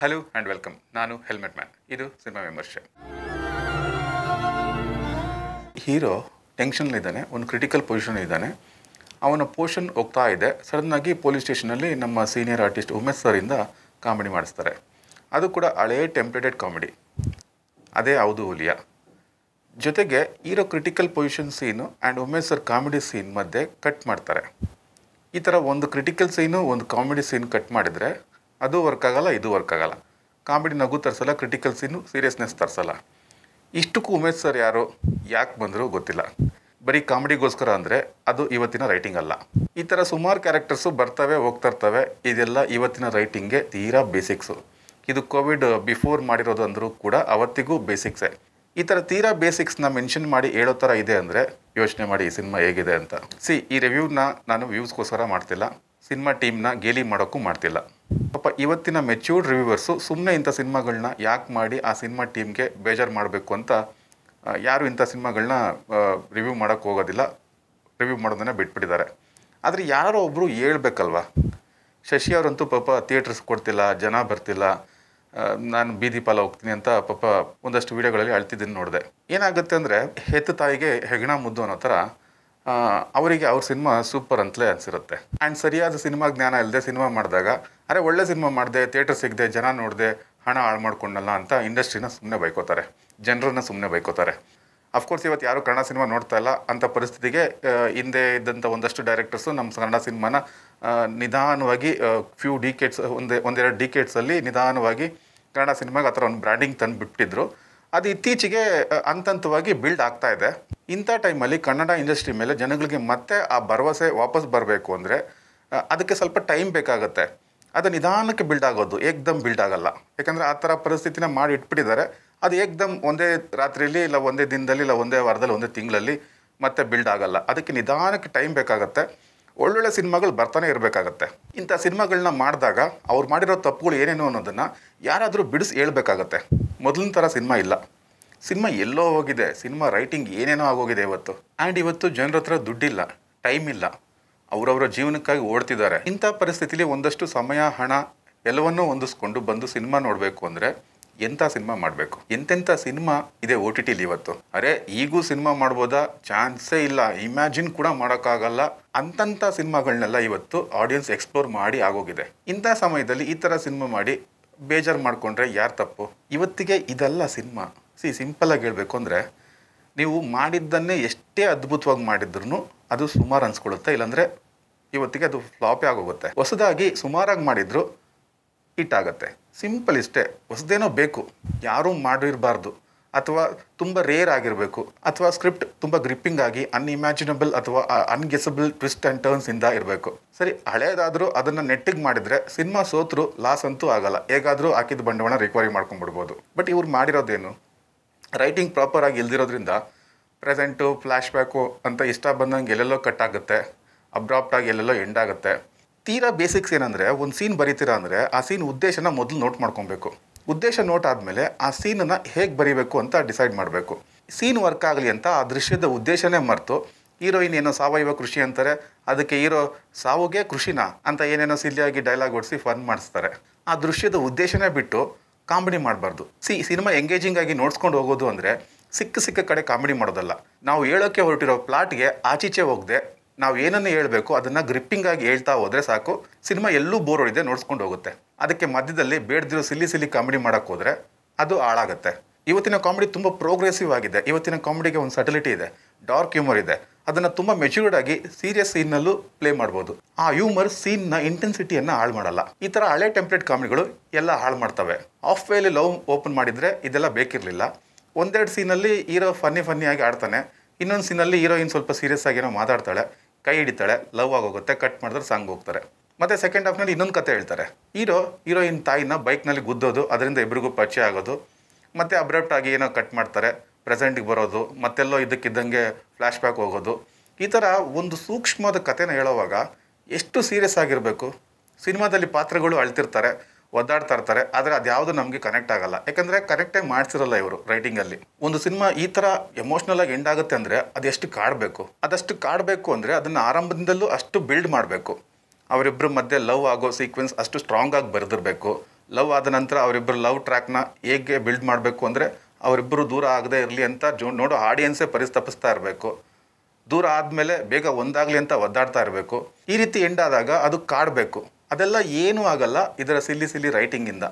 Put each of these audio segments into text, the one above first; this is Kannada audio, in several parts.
Hello and welcome. ನಾನು ಹೆಲ್ಮೆಟ್ ಮ್ಯಾನ್. ಇದು ಸಿನಿಮಾ ವಿಮರ್ಶೆ. ಹೀರೋ ಟೆನ್ಷನ್ಲಿದ್ದಾನೆ, ಒಂದು ಕ್ರಿಟಿಕಲ್ ಪೊಸಿಷನ್ ಇದ್ದಾನೆ. ಅವನ ಪೋರ್ಷನ್ ಹೋಗ್ತಾ ಇದೆ. ಸಡನ್ನಾಗಿ ಪೊಲೀಸ್ ಸ್ಟೇಷನಲ್ಲಿ ನಮ್ಮ ಸೀನಿಯರ್ ಆರ್ಟಿಸ್ಟ್ ಉಮೇಶ್ ಸರಿಂದ ಕಾಮಿಡಿ ಮಾಡಿಸ್ತಾರೆ. ಅದು ಕೂಡ ಹಳೇ ಟೆಂಪ್ಲೇಟೆಡ್ ಕಾಮಿಡಿ, ಅದೇ ಹೌದು ಹುಲಿಯ. ಜೊತೆಗೆ hero critical position scene and Umesh sir comedy scene ಮಧ್ಯೆ ಕಟ್ ಮಾಡ್ತಾರೆ. ಈ ಥರ ಒಂದು ಕ್ರಿಟಿಕಲ್ ಸೀನು ಒಂದು ಕಾಮಿಡಿ ಸೀನ್ ಕಟ್ ಮಾಡಿದರೆ ಅದು ವರ್ಕ್ ಆಗೋಲ್ಲ, ಇದು ವರ್ಕ್ ಆಗೋಲ್ಲ. ಕಾಮಿಡಿ ನಗು ತರಿಸಲ್ಲ, ಕ್ರಿಟಿಕಲ್ ಸೀನು ಸೀರಿಯಸ್ನೆಸ್ ತರಿಸಲ್ಲ. ಇಷ್ಟಕ್ಕೂ ಉಮೇಶ್ ಸರ್ ಯಾರು, ಯಾಕೆ ಬಂದರೂ ಗೊತ್ತಿಲ್ಲ. ಬರೀ ಕಾಮಿಡಿಗೋಸ್ಕರ ಅಂದರೆ ಅದು ಇವತ್ತಿನ ರೈಟಿಂಗ್ ಅಲ್ಲ. ಈ ಥರ ಸುಮಾರು ಕ್ಯಾರೆಕ್ಟರ್ಸು ಬರ್ತವೆ ಹೋಗ್ತಾ ಇರ್ತವೆ. ಇದೆಲ್ಲ ಇವತ್ತಿನ ರೈಟಿಂಗ್ಗೆ ತೀರಾ ಬೇಸಿಕ್ಸು. ಇದು ಕೋವಿಡ್ ಬಿಫೋರ್ ಮಾಡಿರೋದು ಅಂದರೂ ಕೂಡ ಅವತ್ತಿಗೂ ಬೇಸಿಕ್ಸೇ. ಈ ಥರ ತೀರಾ ಬೇಸಿಕ್ಸ್ನ ಮೆನ್ಷನ್ ಮಾಡಿ ಹೇಳೋ ಥರ ಇದೆ ಅಂದರೆ ಯೋಚನೆ ಮಾಡಿ ಈ ಸಿನಿಮಾ ಹೇಗಿದೆ ಅಂತ. ಈ ರಿವ್ಯೂನ ನಾನು ವ್ಯೂಸ್ಗೋಸ್ಕರ ಮಾಡ್ತಿಲ್ಲ, ಸಿನಿಮಾ ಟೀಮ್ನ ಗೇಲಿ ಮಾಡೋಕ್ಕೂ ಮಾಡ್ತಿಲ್ಲ. ಪಾಪ ಇವತ್ತಿನ ಮೆಚ್ಯೂರ್ಡ್ ರಿವ್ಯೂವರ್ಸು ಸುಮ್ಮನೆ ಇಂಥ ಸಿನಿಮಾಗಳನ್ನ ಯಾಕೆ ಮಾಡಿ ಆ ಸಿನಿಮಾ ಟೀಮ್ಗೆ ಬೇಜಾರು ಮಾಡಬೇಕು ಅಂತ ಯಾರು ಇಂಥ ಸಿನಿಮಾಗಳನ್ನ ರಿವ್ಯೂ ಮಾಡೋಕ್ಕೆ ಹೋಗೋದಿಲ್ಲ, ರಿವ್ಯೂ ಮಾಡೋದನ್ನೇ ಬಿಟ್ಬಿಟ್ಟಿದ್ದಾರೆ. ಆದರೆ ಯಾರೋ ಒಬ್ಬರು ಹೇಳ್ಬೇಕಲ್ವ. ಶಶಿ ಅವರಂತೂ ಪಾಪ ಥಿಯೇಟರ್ಸ್ ಕೊಡ್ತಿಲ್ಲ, ಜನ ಬರ್ತಿಲ್ಲ, ನಾನು ಬೀದಿ ಪಾಲ ಹೋಗ್ತೀನಿ ಅಂತ ಪಾಪ ಒಂದಷ್ಟು ವೀಡಿಯೋಗಳಲ್ಲಿ ಅಳ್ತಿದ್ದೀನಿ ನೋಡಿದೆ. ಏನಾಗುತ್ತೆ ಅಂದರೆ ಹೆತ್ತ ತಾಯಿಗೆ ಹೆಗಣ ಮುದ್ದು ಅನ್ನೋ ಥರ ಅವರಿಗೆ ಅವ್ರ ಸಿನಿಮಾ ಸೂಪರ್ ಅಂತಲೇ ಅನಿಸಿರುತ್ತೆ. ಆ್ಯಂಡ್ ಸರಿಯಾದ ಸಿನಿಮಾ ಜ್ಞಾನ ಇಲ್ಲದೆ ಸಿನಿಮಾ ಮಾಡಿದಾಗ ಅರೆ ಒಳ್ಳೆ ಸಿನಿಮಾ ಮಾಡಿದೆ, ಥಿಯೇಟರ್ ಸಿಗದೆ, ಜನ ನೋಡಿದೆ, ಹಣ ಹಾಳು ಮಾಡ್ಕೊಂಡಲ್ಲ ಅಂತ ಇಂಡಸ್ಟ್ರಿನ ಸುಮ್ಮನೆ ಬೈಕೋತಾರೆ, ಜನರನ್ನ ಸುಮ್ಮನೆ ಬೈಕೋತಾರೆ. ಅಫ್ಕೋರ್ಸ್ ಇವತ್ತು ಯಾರು ಕನ್ನಡ ಸಿನಿಮಾ ನೋಡ್ತಾ ಇಲ್ಲ ಅಂಥ ಪರಿಸ್ಥಿತಿಗೆ ಹಿಂದೆ ಇದ್ದಂಥ ಒಂದಷ್ಟು ಡೈರೆಕ್ಟರ್ಸು ನಮ್ಮ ಕನ್ನಡ ಸಿನಿಮಾನ ನಿಧಾನವಾಗಿ ಫ್ಯೂ ಡಿಕೇಡ್ಸ್ ಒಂದೆರಡು ಡಿಕೇಡ್ಸಲ್ಲಿ ನಿಧಾನವಾಗಿ ಕನ್ನಡ ಸಿನಿಮಾಗೆ ಆ ಥರ ಒಂದು ಬ್ರ್ಯಾಂಡಿಂಗ್ ತಂದು ಬಿಟ್ಟಿದ್ರು. ಅದು ಇತ್ತೀಚೆಗೆ ಹಂತವಾಗಿ ಬಿಲ್ಡ್ ಆಗ್ತಾ ಇದೆ. ಇಂಥ ಟೈಮಲ್ಲಿ ಕನ್ನಡ ಇಂಡಸ್ಟ್ರಿ ಮೇಲೆ ಜನಗಳಿಗೆ ಮತ್ತೆ ಆ ಭರವಸೆ ವಾಪಸ್ ಬರಬೇಕು ಅಂದರೆ ಅದಕ್ಕೆ ಸ್ವಲ್ಪ ಟೈಮ್ ಬೇಕಾಗುತ್ತೆ. ಅದು ನಿಧಾನಕ್ಕೆ ಬಿಲ್ಡ್ ಆಗೋದು, ಏಕ್ದಮ್ ಬಿಲ್ಡ್ ಆಗೋಲ್ಲ. ಯಾಕಂದರೆ ಆ ಥರ ಪರಿಸ್ಥಿತಿನ ಮಾಡಿ ಇಟ್ಬಿಟ್ಟಿದ್ದಾರೆ. ಅದು ಏಕ್ದಮ್ ಒಂದೇ ರಾತ್ರಿಯಲ್ಲಿ ಇಲ್ಲ ಒಂದೇ ದಿನದಲ್ಲಿ ಇಲ್ಲ ಒಂದೇ ವಾರದಲ್ಲಿ ಒಂದೇ ತಿಂಗಳಲ್ಲಿ ಮತ್ತೆ ಬಿಲ್ಡ್ ಆಗೋಲ್ಲ. ಅದಕ್ಕೆ ನಿಧಾನಕ್ಕೆ ಟೈಮ್ ಬೇಕಾಗುತ್ತೆ. ಒಳ್ಳೊಳ್ಳೆ ಸಿನಿಮಾಗಳು ಬರ್ತಾನೆ ಇರಬೇಕಾಗತ್ತೆ. ಇಂಥ ಸಿನಿಮಾಗಳನ್ನ ಮಾಡಿದಾಗ ಅವ್ರು ಮಾಡಿರೋ ತಪ್ಪುಗಳು ಏನೇನು ಅನ್ನೋದನ್ನು ಯಾರಾದರೂ ಬಿಡಿಸಿ ಹೇಳ್ಬೇಕಾಗತ್ತೆ. ಮೊದಲಿನ ಥರ ಸಿನಿಮಾ ಇಲ್ಲ, ಸಿನಿಮಾ ಎಲ್ಲೋ ಹೋಗಿದೆ, ಸಿನಿಮಾ ರೈಟಿಂಗ್ ಏನೇನೋ ಆಗೋಗಿದೆ ಇವತ್ತು. ಆ್ಯಂಡ್ ಇವತ್ತು ಜನರ ಹತ್ರ ದುಡ್ಡಿಲ್ಲ, ಟೈಮ್ ಇಲ್ಲ, ಅವರವರ ಜೀವನಕ್ಕಾಗಿ ಓಡ್ತಿದ್ದಾರೆ. ಇಂಥ ಪರಿಸ್ಥಿತಿಲಿ ಒಂದಷ್ಟು ಸಮಯ, ಹಣ ಎಲ್ಲವನ್ನೂ ಹೊಂದಿಸ್ಕೊಂಡು ಬಂದು ಸಿನಿಮಾ ನೋಡಬೇಕು ಅಂದರೆ ಎಂಥ ಸಿನಿಮಾ ಮಾಡಬೇಕು? ಎಂತೆಂಥ ಸಿನಿಮಾ ಇದೆ OTT ಟಿಲಿ ಇವತ್ತು. ಅರೆ ಈಗೂ ಸಿನಿಮಾ ಮಾಡ್ಬೋದಾ? ಚಾನ್ಸೇ ಇಲ್ಲ, ಇಮ್ಯಾಜಿನ್ ಕೂಡ ಮಾಡೋಕ್ಕಾಗಲ್ಲ. ಅಂತಂಥ ಸಿನಿಮಾಗಳನ್ನೆಲ್ಲ ಇವತ್ತು ಆಡಿಯನ್ಸ್ ಎಕ್ಸ್ಪ್ಲೋರ್ ಮಾಡಿ ಆಗೋಗಿದೆ. ಇಂಥ ಸಮಯದಲ್ಲಿ ಈ ಥರ ಸಿನಿಮಾ ಮಾಡಿ ಬೇಜಾರು ಮಾಡಿಕೊಂಡ್ರೆ ಯಾರು ತಪ್ಪು? ಇವತ್ತಿಗೆ ಇದೆಲ್ಲ ಸಿನಿಮಾ. ಸಿಂಪಲಾಗಿ ಹೇಳಬೇಕು ಅಂದರೆ ನೀವು ಮಾಡಿದ್ದನ್ನೇ ಎಷ್ಟೇ ಅದ್ಭುತವಾಗಿ ಮಾಡಿದ್ರೂ ಅದು ಸುಮಾರು ಅನ್ಸ್ಕೊಳ್ಳುತ್ತೆ, ಇಲ್ಲಾಂದರೆ ಇವತ್ತಿಗೆ ಅದು ಫ್ಲಾಪೇ ಆಗೋಗುತ್ತೆ. ಹೊಸದಾಗಿ ಸುಮಾರಾಗಿ ಮಾಡಿದ್ರು ಹಿಟ್ಟಾಗತ್ತೆ. ಸಿಂಪಲ್ ಇಷ್ಟೇ. ಹೊಸದೇನೋ ಬೇಕು, ಯಾರೂ ಮಾಡಿರಬಾರ್ದು, ಅಥವಾ ತುಂಬ ರೇರ್ ಆಗಿರಬೇಕು, ಅಥವಾ ಸ್ಕ್ರಿಪ್ಟ್ ತುಂಬ ಗ್ರಿಪ್ಪಿಂಗ್ ಆಗಿ ಅನ್ಇಮ್ಯಾಜಿನಬಲ್ ಅಥವಾ ಅನ್ಗೆಸಬಲ್ ಟ್ವಿಸ್ಟ್ ಆ್ಯಂಡ್ ಟರ್ನ್ಸಿಂದ ಇರಬೇಕು. ಸರಿ, ಹಳೇದಾದರೂ ಅದನ್ನು ನೆಟ್ಟಿಗೆ ಮಾಡಿದರೆ ಸಿನಿಮಾ ಸೋತ್ರು ಲಾಸ್ ಅಂತೂ ಆಗಲ್ಲ, ಹೇಗಾದರೂ ಹಾಕಿದ ಬಂಡವಾಳ ರಿಕವರಿ ಮಾಡ್ಕೊಂಡ್ಬಿಡ್ಬೋದು. ಬಟ್ ಇವ್ರು ಮಾಡಿರೋದೇನು? ರೈಟಿಂಗ್ ಪ್ರಾಪರಾಗಿ ಇಲ್ದಿರೋದ್ರಿಂದ ಪ್ರೆಸೆಂಟು, ಫ್ಲ್ಯಾಶ್ ಬ್ಯಾಕು ಅಂತ ಇಷ್ಟ ಬಂದಂಗೆ ಎಲ್ಲೆಲ್ಲೋ ಕಟ್ ಆಗುತ್ತೆ, ಅಬ್ರಾಪ್ಟಾಗಿ ಎಲ್ಲೆಲ್ಲೋ ಎಂಡ್ ಆಗುತ್ತೆ. ತೀರಾ ಬೇಸಿಕ್ಸ್ ಏನಂದರೆ, ಒಂದು ಸೀನ್ ಬರೀತೀರಾ ಅಂದರೆ ಆ ಸೀನ್ ಉದ್ದೇಶನ ಮೊದಲು ನೋಟ್ ಮಾಡ್ಕೊಬೇಕು. ಉದ್ದೇಶ ನೋಟ್ ಆದಮೇಲೆ ಆ ಸೀನನ್ನು ಹೇಗೆ ಬರೀಬೇಕು ಅಂತ ಡಿಸೈಡ್ ಮಾಡಬೇಕು. ಸೀನ್ ವರ್ಕ್ ಆಗಲಿ ಅಂತ ಆ ದೃಶ್ಯದ ಉದ್ದೇಶನೇ ಮರೆತು ಹೀರೋಯಿನ್ ಏನೋ ಸಾವಯವ ಕೃಷಿ ಅಂತಾರೆ, ಅದಕ್ಕೆ ಹೀರೋ ಸಾವುಗೆ ಕೃಷಿನಾ ಅಂತ ಏನೇನೋ ಸಿಲ್ಲಿಯಾಗಿ ಡೈಲಾಗ್ ಓಡಿಸಿ ಫನ್ ಮಾಡಿಸ್ತಾರೆ. ಆ ದೃಶ್ಯದ ಉದ್ದೇಶನೇ ಬಿಟ್ಟು ಕಾಮಿಡಿ ಮಾಡಬಾರ್ದು. ಸಿನಿಮಾ ಎಂಗೇಜಿಂಗ್ ಆಗಿ ನೋಡ್ಸ್ಕೊಂಡು ಹೋಗೋದು ಅಂದರೆ ಸಿಕ್ಕ ಕಡೆ ಕಾಮಿಡಿ ಮಾಡೋದಲ್ಲ. ನಾವು ಹೇಳೋಕ್ಕೆ ಹೊರಟಿರೋ ಪ್ಲಾಟ್ಗೆ ಆಚೀಚೆ ಹೋಗದೆ ನಾವು ಏನನ್ನು ಹೇಳಬೇಕು ಅದನ್ನು ಗ್ರಿಪ್ಪಿಂಗ್ ಆಗಿ ಹೇಳ್ತಾ ಹೋದರೆ ಸಾಕು. ಸಿನಿಮಾ ಎಲ್ಲೂ ಬೋರ್ ಹೊಡಿದೆ ನೋಡ್ಸ್ಕೊಂಡು ಹೋಗುತ್ತೆ. ಅದಕ್ಕೆ ಮಧ್ಯದಲ್ಲಿ ಬೇಡದಿರೋ ಸಿಲ್ಲಿ ಕಾಮಿಡಿ ಮಾಡೋಕ್ಕೆ ಹೋದರೆ ಅದು ಹಾಳಾಗುತ್ತೆ. ಇವತ್ತಿನ ಕಾಮಿಡಿ ತುಂಬ ಪ್ರೋಗ್ರೆಸಿವ್ ಆಗಿದೆ. ಇವತ್ತಿನ ಕಾಮಿಡಿಗೆ ಒಂದು ಸಟಲಿಟಿ ಇದೆ, ಡಾರ್ಕ್ ಹ್ಯೂಮರ್ ಇದೆ. ಅದನ್ನು ತುಂಬ ಮೆಚ್ಯೂರ್ಡ್ ಆಗಿ ಸೀರಿಯಸ್ ಸೀನ್ನಲ್ಲೂ ಪ್ಲೇ ಮಾಡ್ಬೋದು. ಆ ಹ್ಯೂಮರ್ ಸೀನ್ನ ಇಂಟೆನ್ಸಿಟಿಯನ್ನು ಹಾಳು ಮಾಡಲ್ಲ. ಈ ಥರ ಹಳೆ ಟೆಂಪ್ಲೇಟ್ ಕಾಮಿಡಿಗಳು ಎಲ್ಲ ಹಾಳು ಮಾಡ್ತವೆ. ಆಫ್ ವೇಲಿ ಲವ್ ಓಪನ್ ಮಾಡಿದರೆ ಇದೆಲ್ಲ ಬೇಕಿರಲಿಲ್ಲ. ಒಂದೆರಡು ಸೀನಲ್ಲಿ ಹೀರೋ ಫನ್ನಿಯಾಗಿ ಆಡ್ತಾನೆ, ಇನ್ನೊಂದು ಸೀನಲ್ಲಿ ಹೀರೋಯಿನ್ ಸ್ವಲ್ಪ ಸೀರಿಯಸ್ ಆಗಿ ಏನೋ ಮಾತಾಡ್ತಾಳೆ, ಕೈ ಹಿಡಿತಾಳೆ, ಲವ್ ಆಗೋಗುತ್ತೆ, ಕಟ್ ಮಾಡಿದ್ರೆ ಸಾಂಗ್ ಹೋಗ್ತಾರೆ. ಮತ್ತು ಸೆಕೆಂಡ್ ಹಾಫ್ನಲ್ಲಿ ಇನ್ನೊಂದು ಕತೆ ಹೇಳ್ತಾರೆ. ಹೀರೋಯಿನ್ ತಾಯಿನ ಬೈಕ್ನಲ್ಲಿ ಗುದ್ದೋದು, ಅದರಿಂದ ಇಬ್ಬರಿಗೂ ಪರಿಚಯ ಆಗೋದು, ಮತ್ತು ಅಬ್ರಪ್ಟ್ ಆಗಿ ಏನೋ ಕಟ್ ಮಾಡ್ತಾರೆ, ಪ್ರೆಸೆಂಟಿಗೆ ಬರೋದು, ಮತ್ತೆಲ್ಲೋ ಇದ್ದಕ್ಕಿದ್ದಂಗೆ ಫ್ಲ್ಯಾಶ್ ಬ್ಯಾಕ್ ಹೋಗೋದು. ಈ ಥರ ಒಂದು ಸೂಕ್ಷ್ಮವಾದ ಕಥೆನ ಹೇಳೋವಾಗ ಎಷ್ಟು ಸೀರಿಯಸ್ ಆಗಿರಬೇಕು. ಸಿನಿಮಾದಲ್ಲಿ ಪಾತ್ರಗಳು ಅಳ್ತಿರ್ತಾರೆ, ಒದ್ದಾಡ್ತಾ ಇರ್ತಾರೆ, ಆದರೆ ಅದ್ಯಾವುದು ನಮಗೆ ಕನೆಕ್ಟ್ ಆಗಲ್ಲ. ಯಾಕಂದರೆ ಕನೆಕ್ಟಾಗಿ ಮಾಡಿಸಿರಲ್ಲ ಇವರು ರೈಟಿಂಗಲ್ಲಿ. ಒಂದು ಸಿನಿಮಾ ಈ ಥರ ಎಮೋಷ್ನಲ್ ಆಗಿ ಎಂಡ್ ಆಗುತ್ತೆ ಅಂದರೆ ಅದೆಷ್ಟು ಕಾಡಬೇಕು. ಅದಷ್ಟು ಕಾಡಬೇಕು ಅಂದರೆ ಅದನ್ನು ಆರಂಭದಿಂದಲೂ ಅಷ್ಟು ಬಿಲ್ಡ್ ಮಾಡಬೇಕು. ಅವರಿಬ್ಬರ ಮಧ್ಯೆ ಲವ್ ಆಗೋ ಸೀಕ್ವೆನ್ಸ್ ಅಷ್ಟು ಸ್ಟ್ರಾಂಗ್ ಆಗಿ ಬರೆದಿರಬೇಕು. ಲವ್ ಆದ ನಂತರ ಅವರಿಬ್ಬರು ಲವ್ ಟ್ರ್ಯಾಕ್ನ ಹೇಗೆ ಬಿಲ್ಡ್ ಮಾಡಬೇಕು ಅಂದರೆ ಅವರಿಬ್ಬರು ದೂರ ಆಗದೇ ಇರಲಿ ಅಂತ ನೋಡೋ ಆಡಿಯನ್ಸೇ ಪರಿಸ್ತಪಿಸ್ತಾ ಇರಬೇಕು. ದೂರ ಆದಮೇಲೆ ಬೇಗ ಒಂದಾಗಲಿ ಅಂತ ಒದ್ದಾಡ್ತಾ ಇರಬೇಕು. ಈ ರೀತಿ ಎಂಡ್ ಆದಾಗ ಅದು ಕಾಡಬೇಕು. ಅದೆಲ್ಲ ಏನೂ ಆಗಲ್ಲ ಇದರ ಸಿಲ್ಲಿ ರೈಟಿಂಗಿಂದ.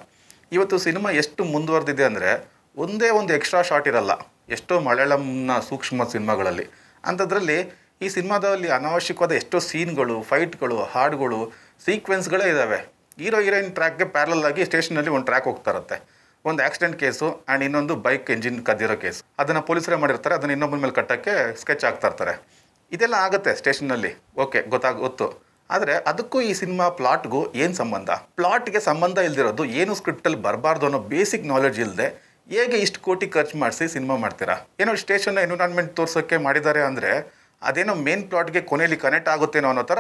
ಇವತ್ತು ಸಿನಿಮಾ ಎಷ್ಟು ಮುಂದುವರೆದಿದೆ ಅಂದರೆ ಒಂದೇ ಒಂದು ಎಕ್ಸ್ಟ್ರಾ ಶಾಟ್ ಇರಲ್ಲ ಎಷ್ಟೋ ಮಲಯಾಳಂನ ಸೂಕ್ಷ್ಮ ಸಿನಿಮಾಗಳಲ್ಲಿ. ಅಂಥದ್ರಲ್ಲಿ ಈ ಸಿನಿಮಾದಲ್ಲಿ ಅನಾವಶ್ಯಕವಾದ ಎಷ್ಟೋ ಸೀನ್ಗಳು, ಫೈಟ್ಗಳು, ಹಾಡುಗಳು, ಸೀಕ್ವೆನ್ಸ್ಗಳೇ ಇದ್ದಾವೆ. ಹೀರೋ ಹೀರೋಯಿನ್ ಟ್ರ್ಯಾಕ್ಗೆ ಪ್ಯಾರಲ್ ಆಗಿ ಸ್ಟೇಷನಲ್ಲಿ ಒಂದು ಟ್ರ್ಯಾಕ್ ಹೋಗ್ತಾ ಇರುತ್ತೆ. ಒಂದು ಆಕ್ಸಿಡೆಂಟ್ ಕೇಸು ಆ್ಯಂಡ್ ಇನ್ನೊಂದು ಬೈಕ್ ಎಂಜಿನ್ ಕದ್ದಿರೋ ಕೇಸು. ಅದನ್ನು ಪೊಲೀಸರೇ ಮಾಡಿರ್ತಾರೆ, ಅದನ್ನು ಇನ್ನೊಬ್ಬನ ಮೇಲೆ ಕಟ್ಟೋಕ್ಕೆ ಸ್ಕೆಚ್ ಆಗ್ತಾ ಇರ್ತಾರೆ. ಇದೆಲ್ಲ ಆಗುತ್ತೆ ಸ್ಟೇಷನ್ನಲ್ಲಿ, ಓಕೆ ಗೊತ್ತು. ಆದರೆ ಅದಕ್ಕೂ ಈ ಸಿನಿಮಾ ಪ್ಲಾಟ್ಗೂ ಏನು ಸಂಬಂಧ? ಪ್ಲಾಟ್ಗೆ ಸಂಬಂಧ ಇಲ್ದಿರೋದು ಏನು ಸ್ಕ್ರಿಪ್ಟಲ್ಲಿ ಬರಬಾರ್ದು ಅನ್ನೋ ಬೇಸಿಕ್ ನಾಲೆಡ್ಜ್ ಇಲ್ಲದೆ ಹೇಗೆ ಇಷ್ಟು ಕೋಟಿ ಖರ್ಚು ಮಾಡಿಸಿ ಸಿನಿಮಾ ಮಾಡ್ತೀರಾ? ಏನೋ ಸ್ಟೇಷನ್ನ ಎನ್ವಿರಾನ್ಮೆಂಟ್ ತೋರ್ಸೋಕ್ಕೆ ಮಾಡಿದ್ದಾರೆ ಅಂದರೆ ಅದೇನೋ ಮೇನ್ ಪ್ಲಾಟ್ಗೆ ಕೊನೆಯಲ್ಲಿ ಕನೆಕ್ಟ್ ಆಗುತ್ತೇನೋ ಅನ್ನೋ ಥರ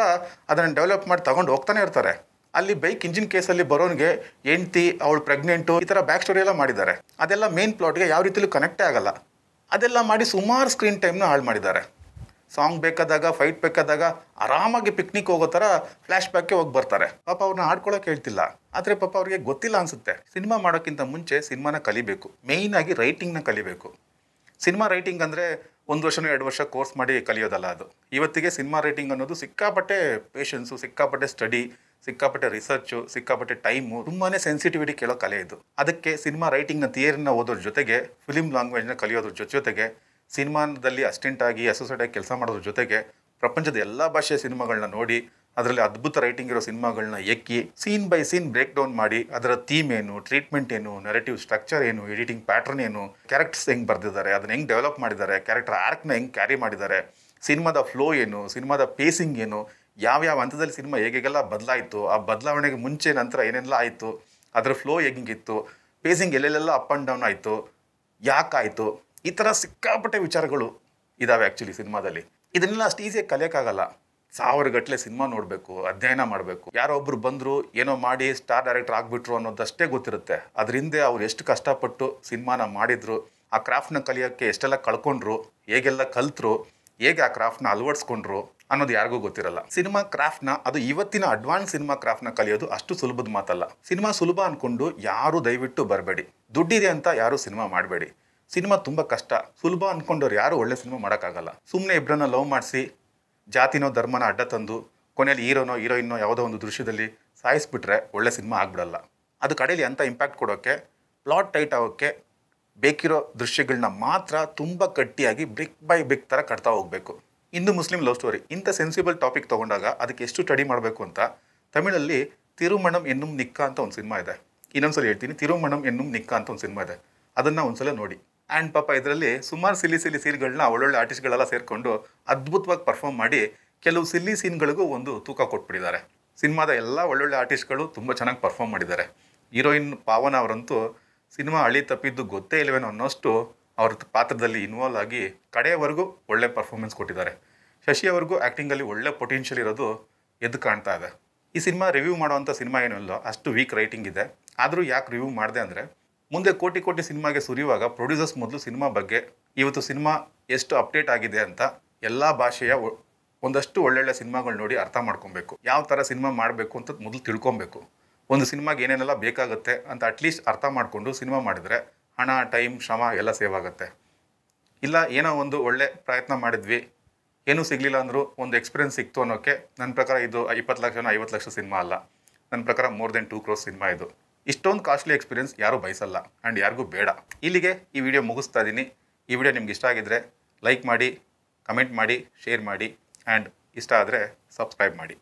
ಅದನ್ನು ಡೆವಲಪ್ ಮಾಡಿ ತಗೊಂಡು ಹೋಗ್ತಾನೆ ಇರ್ತಾರೆ. ಅಲ್ಲಿ ಬೈಕ್ ಇಂಜಿನ್ ಕೇಸಲ್ಲಿ ಬರೋನಿಗೆ ಹೆಂಡ್ತಿ, ಅವಳು ಪ್ರೆಗ್ನೆಂಟು, ಈ ಥರ ಬ್ಯಾಕ್ ಸ್ಟೋರಿ ಎಲ್ಲ ಮಾಡಿದ್ದಾರೆ. ಅದೆಲ್ಲ ಮೇನ್ ಪ್ಲಾಟ್ಗೆ ಯಾವ ರೀತಿಯಲ್ಲೂ ಕನೆಕ್ಟೇ ಆಗಲ್ಲ. ಅದೆಲ್ಲ ಮಾಡಿ ಸುಮಾರು ಸ್ಕ್ರೀನ್ ಟೈಮ್ನ ಹಾಳು ಮಾಡಿದ್ದಾರೆ. ಸಾಂಗ್ ಬೇಕಾದಾಗ, ಫೈಟ್ ಬೇಕಾದಾಗ ಆರಾಮಾಗಿ ಪಿಕ್ನಿಕ್ ಹೋಗೋ ಥರ ಫ್ಲ್ಯಾಶ್ ಬ್ಯಾಕ್ಗೆ ಹೋಗಿ ಬರ್ತಾರೆ. ಪಾಪ ಅವ್ರನ್ನ ಆಡ್ಕೊಳ್ಳೋಕೆ ಹೇಳ್ತಿಲ್ಲ, ಆದರೆ ಪಾಪ ಅವ್ರಿಗೆ ಗೊತ್ತಿಲ್ಲ ಅನಿಸುತ್ತೆ. ಸಿನಿಮಾ ಮಾಡೋಕ್ಕಿಂತ ಮುಂಚೆ ಸಿನಿಮಾನ ಕಲಿಬೇಕು. ಮೇಯ್ನಾಗಿ ರೈಟಿಂಗ್ನ ಕಲಿಬೇಕು. ಸಿನಿಮಾ ರೈಟಿಂಗ್ ಅಂದರೆ 1 ವರ್ಷನೋ 2 ವರ್ಷ ಕೋರ್ಸ್ ಮಾಡಿ ಕಲಿಯೋದಲ್ಲ ಅದು. ಇವತ್ತಿಗೆ ಸಿನಿಮಾ ರೈಟಿಂಗ್ ಅನ್ನೋದು ಸಿಕ್ಕಾಪಟ್ಟೆ ಪೇಷನ್ಸು, ಸಿಕ್ಕಾಪಟ್ಟೆ ಸ್ಟಡಿ, ಸಿಕ್ಕಾಪಟ್ಟೆ ರಿಸರ್ಚು, ಸಿಕ್ಕಾಪಟ್ಟೆ ಟೈಮು, ತುಂಬಾ ಸೆನ್ಸಿಟಿವಿಟಿ ಕೇಳೋ ಕಲೆ ಇದು. ಅದಕ್ಕೆ ಸಿನಿಮಾ ರೈಟಿಂಗ್ನ ಥಿಯರಿನ ಓದೋದ್ರ ಜೊತೆಗೆ, ಫಿಲ್ಮ್ ಲ್ಯಾಂಗ್ವೇಜ್ನ ಕಲಿಯೋದ್ರ ಜೊತೆಗೆ, ಸಿನಿಮಾದಲ್ಲಿ ಅಸಿಸ್ಟೆಂಟಾಗಿ ಕೆಲಸ ಮಾಡೋದ್ರ ಜೊತೆಗೆ ಪ್ರಪಂಚದ ಎಲ್ಲ ಭಾಷೆಯ ಸಿನಿಮಾಗಳನ್ನ ನೋಡಿ ಅದರಲ್ಲಿ ಅದ್ಭುತ ರೈಟಿಂಗ್ ಇರೋ ಸಿನಿಮಾಗಳನ್ನ ಎಕ್ಕಿ scene by scene break down ಮಾಡಿ ಅದರ ಥೀಮ್ ಏನು, ಟ್ರೀಟ್ಮೆಂಟ್ ಏನು, ನೆರೇಟಿವ್ ಸ್ಟ್ರಕ್ಚರ್ ಏನು, ಎಡಿಟಿಂಗ್ ಪ್ಯಾಟರ್ನ್ ಏನು, ಕ್ಯಾರೆಕ್ಟರ್ಸ್ ಹೆಂಗೆ ಬರೆದಿದ್ದಾರೆ, ಅದನ್ನ ಹೆಂಗೆ ಡೆವಲಪ್ ಮಾಡಿದ್ದಾರೆ, ಕ್ಯಾರೆಕ್ಟರ್ ಆರ್ಕ್ನ ಹೆಂಗೆ ಕ್ಯಾರಿ ಮಾಡಿದ್ದಾರೆ, ಸಿನಿಮಾದ ಫ್ಲೋ ಏನು, ಸಿನಿಮಾದ ಪೇಸಿಂಗ್ ಏನು, ಯಾವ ಹಂತದಲ್ಲಿ ಸಿನಿಮಾ ಹೇಗೆಲ್ಲ ಬದಲಾಯಿತು, ಆ ಬದಲಾವಣೆಗೆ ಮುಂಚೆ ನಂತರ ಏನೆಲ್ಲ ಆಯಿತು, ಅದರ ಫ್ಲೋ ಹೇಗಿತ್ತು, ಪೇಸಿಂಗ್ ಎಲ್ಲೆಲ್ಲ ಅಪ್ ಆ್ಯಂಡ್ ಡೌನ್ ಆಯಿತು, ಯಾಕಾಯಿತು, ಈ ಥರ ಸಿಕ್ಕಾಪಟ್ಟೆ ವಿಚಾರಗಳು ಇದ್ದಾವೆ ಆ್ಯಕ್ಚುಲಿ ಸಿನಿಮಾದಲ್ಲಿ. ಇದನ್ನೆಲ್ಲ ಅಷ್ಟು ಈಸಿಯಾಗಿ ಕಲಿಯೋಕ್ಕಾಗಲ್ಲ. 1000 ಗಟ್ಟಲೆ ಸಿನಿಮಾ ನೋಡಬೇಕು, ಅಧ್ಯಯನ ಮಾಡಬೇಕು. ಯಾರೋ ಒಬ್ಬರು ಬಂದರು, ಏನೋ ಮಾಡಿ ಸ್ಟಾರ್ ಡೈರೆಕ್ಟರ್ ಆಗಿಬಿಟ್ರು ಅನ್ನೋದಷ್ಟೇ ಗೊತ್ತಿರುತ್ತೆ. ಅದ್ರ ಹಿಂದೆ ಅವ್ರು ಎಷ್ಟು ಕಷ್ಟಪಟ್ಟು ಸಿನಿಮಾನ ಮಾಡಿದ್ರು, ಆ ಕ್ರಾಫ್ಟ್ನ ಕಲಿಯೋಕ್ಕೆ ಎಷ್ಟೆಲ್ಲ ಕಳ್ಕೊಂಡ್ರು, ಹೇಗೆಲ್ಲ ಕಲ್ತರು, ಹೇಗೆ ಆ ಕ್ರಾಫ್ಟ್ನ ಅಳವಡಿಸ್ಕೊಂಡ್ರು ಅನ್ನೋದು ಯಾರಿಗೂ ಗೊತ್ತಿರಲ್ಲ. ಸಿನಿಮಾ ಕ್ರಾಫ್ಟ್ನ, ಅದು ಇವತ್ತಿನ ಅಡ್ವಾನ್ಸ್ ಸಿನಿಮಾ ಕ್ರಾಫ್ಟ್ನ ಕಲಿಯೋದು ಅಷ್ಟು ಸುಲಭದ ಮಾತಲ್ಲ. ಸಿನಿಮಾ ಸುಲಭ ಅಂದ್ಕೊಂಡು ಯಾರು ದಯವಿಟ್ಟು ಬರಬೇಡಿ. ದುಡ್ಡಿದೆ ಅಂತ ಯಾರು ಸಿನಿಮಾ ಮಾಡಬೇಡಿ. ಸಿನಿಮಾ ತುಂಬ ಕಷ್ಟ. ಸುಲಭ ಅಂದ್ಕೊಂಡವ್ರು ಯಾರು ಒಳ್ಳೆ ಸಿನಿಮಾ ಮಾಡೋಕ್ಕಾಗಲ್ಲ. ಸುಮ್ಮನೆ ಇಬ್ಬರನ್ನ ಲವ್ ಮಾಡಿಸಿ ಜಾತಿನೋ ಧರ್ಮನ ಅಡ್ಡ ತಂದು ಕೊನೆಯಲ್ಲಿ ಹೀರೋನೋ ಹೀರೋಯಿನ್ನೋ ಯಾವುದೋ ಒಂದು ದೃಶ್ಯದಲ್ಲಿ ಸಾಯಿಸ್ಬಿಟ್ರೆ ಒಳ್ಳೆ ಸಿನಿಮಾ ಆಗ್ಬಿಡಲ್ಲ. ಅದು ಕಡೆಯಲ್ಲಿ ಅಂಥ ಇಂಪ್ಯಾಕ್ಟ್ ಕೊಡೋಕ್ಕೆ, ಪ್ಲಾಟ್ ಟೈಟ್ ಆಗೋಕ್ಕೆ ಬೇಕಿರೋ ದೃಶ್ಯಗಳನ್ನ ಮಾತ್ರ ತುಂಬ ಗಟ್ಟಿಯಾಗಿ ಬ್ರಿಕ್ ಬೈ ಬ್ರಿಕ್ ಥರ ಕಟ್ತಾ ಹೋಗಬೇಕು. ಹಿಂದೂ ಮುಸ್ಲಿಂ ಲವ್ ಸ್ಟೋರಿ ಇಂಥ ಸೆನ್ಸಿಬಲ್ ಟಾಪಿಕ್ ತೊಗೊಂಡಾಗ ಅದಕ್ಕೆ ಎಷ್ಟು ಸ್ಟಡಿ ಮಾಡಬೇಕು ಅಂತ ತಮಿಳಲ್ಲಿ ತಿರುಮಣಂ ಎನ್ನುಂ ನಿಕ್ಕ ಅಂತ ಒಂದು ಸಿನಿಮಾ ಇದೆ. ಇನ್ನೊಂದ್ಸಲ ಹೇಳ್ತೀನಿ, ತಿರುಮಣಂ ಎನ್ನುಂ ನಿಕ್ಕ ಅಂತ ಒಂದು ಸಿನಿಮಾ ಇದೆ. ಅದನ್ನು ಒಂದ್ಸಲ ನೋಡಿ. ಆ್ಯಂಡ್ ಪಾಪ ಇದರಲ್ಲಿ ಸುಮಾರು ಸಿಲ್ಲಿ ಸೀನ್ಗಳನ್ನ ಒಳ್ಳೊಳ್ಳೆ ಆರ್ಟಿಸ್ಟ್ಗಳೆಲ್ಲ ಸೇರಿಕೊಂಡು ಅದ್ಭುತವಾಗಿ ಪರ್ಫಾರ್ಮ್ ಮಾಡಿ ಕೆಲವು ಸಿಲ್ಲಿ ಸೀನ್ಗಳಿಗೂ ಒಂದು ತೂಕ ಕೊಟ್ಬಿಟ್ಟಿದ್ದಾರೆ. ಸಿನಿಮಾದ ಎಲ್ಲ ಒಳ್ಳೊಳ್ಳೆ ಆರ್ಟಿಸ್ಟ್ಗಳು ತುಂಬ ಚೆನ್ನಾಗಿ ಪರ್ಫಾರ್ಮ್ ಮಾಡಿದ್ದಾರೆ. ಹೀರೋಯಿನ್ ಪಾವನ ಅವರಂತೂ ಸಿನಿಮಾ ಹಳಿ ತಪ್ಪಿದ್ದು ಗೊತ್ತೇ ಇಲ್ಲವೇನೋ ಅನ್ನೋಷ್ಟು ಅವ್ರ ಪಾತ್ರದಲ್ಲಿ ಇನ್ವಾಲ್ವ್ ಆಗಿ ಕಡೆಯವರೆಗೂ ಒಳ್ಳೆ ಪರ್ಫಾರ್ಮೆನ್ಸ್ ಕೊಟ್ಟಿದ್ದಾರೆ. ಶಶಿ ಅವ್ರಿಗೂ ಆ್ಯಕ್ಟಿಂಗಲ್ಲಿ ಒಳ್ಳೆ ಪೊಟೆನ್ಷಿಯಲ್ ಇರೋದು ಎದ್ದು ಕಾಣ್ತಾ ಇದೆ. ಈ ಸಿನಿಮಾ ರಿವ್ಯೂ ಮಾಡೋವಂಥ ಸಿನಿಮಾ ಏನೂ ಇಲ್ಲ, ಅಷ್ಟು ವೀಕ್ ರೈಟಿಂಗ್ ಇದೆ. ಆದರೂ ಯಾಕೆ ರಿವ್ಯೂ ಮಾಡಿದೆ ಅಂದರೆ, ಮುಂದೆ ಕೋಟಿ ಸಿನಿಮಾಗೆ ಸುರಿಯುವಾಗ ಪ್ರೊಡ್ಯೂಸರ್ಸ್ ಮೊದಲು ಸಿನಿಮಾ ಬಗ್ಗೆ ಇವತ್ತು ಸಿನಿಮಾ ಎಷ್ಟು ಅಪ್ಡೇಟ್ ಆಗಿದೆ ಅಂತ ಎಲ್ಲ ಭಾಷೆಯ ಒಂದಷ್ಟು ಒಳ್ಳೊಳ್ಳೆ ಸಿನಿಮಾಗಳು ನೋಡಿ ಅರ್ಥ ಮಾಡ್ಕೊಬೇಕು. ಯಾವ ಥರ ಸಿನಿಮಾ ಮಾಡಬೇಕು ಅಂತ ಮೊದಲು ತಿಳ್ಕೊಬೇಕು. ಒಂದು ಸಿನಿಮಾಗೆ ಏನೇನೆಲ್ಲ ಬೇಕಾಗುತ್ತೆ ಅಂತ ಅಟ್ಲೀಸ್ಟ್ ಅರ್ಥ ಮಾಡಿಕೊಂಡು ಸಿನಿಮಾ ಮಾಡಿದರೆ ಹಣ, ಟೈಮ್, ಶ್ರಮ ಎಲ್ಲ ಸೇವ್ ಆಗುತ್ತೆ. ಇಲ್ಲ ಏನೋ ಒಂದು ಒಳ್ಳೆ ಪ್ರಯತ್ನ ಮಾಡಿದ್ವಿ, ಏನೂ ಸಿಗಲಿಲ್ಲ ಅಂದರೂ ಒಂದು ಎಕ್ಸ್ಪೀರಿಯನ್ಸ್ ಸಿಕ್ತು ಅನ್ನೋಕ್ಕೆ ನನ್ನ ಪ್ರಕಾರ ಇದು 20 ಲಕ್ಷ 50 ಲಕ್ಷ ಸಿನಿಮಾ ಅಲ್ಲ. ನನ್ನ ಪ್ರಕಾರ ಮೋರ್ ದೆನ್ 2 crores ಸಿನಿಮಾ ಇದು. ಇಷ್ಟೊಂದು ಕಾಸ್ಟ್ಲಿ ಎಕ್ಸ್ಪೀರಿಯನ್ಸ್ ಯಾರೂ ಬಯಸಲ್ಲ ಆ್ಯಂಡ್ ಯಾರಿಗೂ ಬೇಡ. ಇಲ್ಲಿಗೆ ಈ ವಿಡಿಯೋ ಮುಗಿಸ್ತಾ ಇದ್ದೀನಿ. ಈ ವಿಡಿಯೋ ನಿಮ್ಗೆ ಇಷ್ಟ ಆಗಿದ್ದರೆ ಲೈಕ್ ಮಾಡಿ, ಕಮೆಂಟ್ ಮಾಡಿ, ಶೇರ್ ಮಾಡಿ ಆ್ಯಂಡ್ ಇಷ್ಟ ಆದರೆ ಸಬ್ಸ್ಕ್ರೈಬ್ ಮಾಡಿ.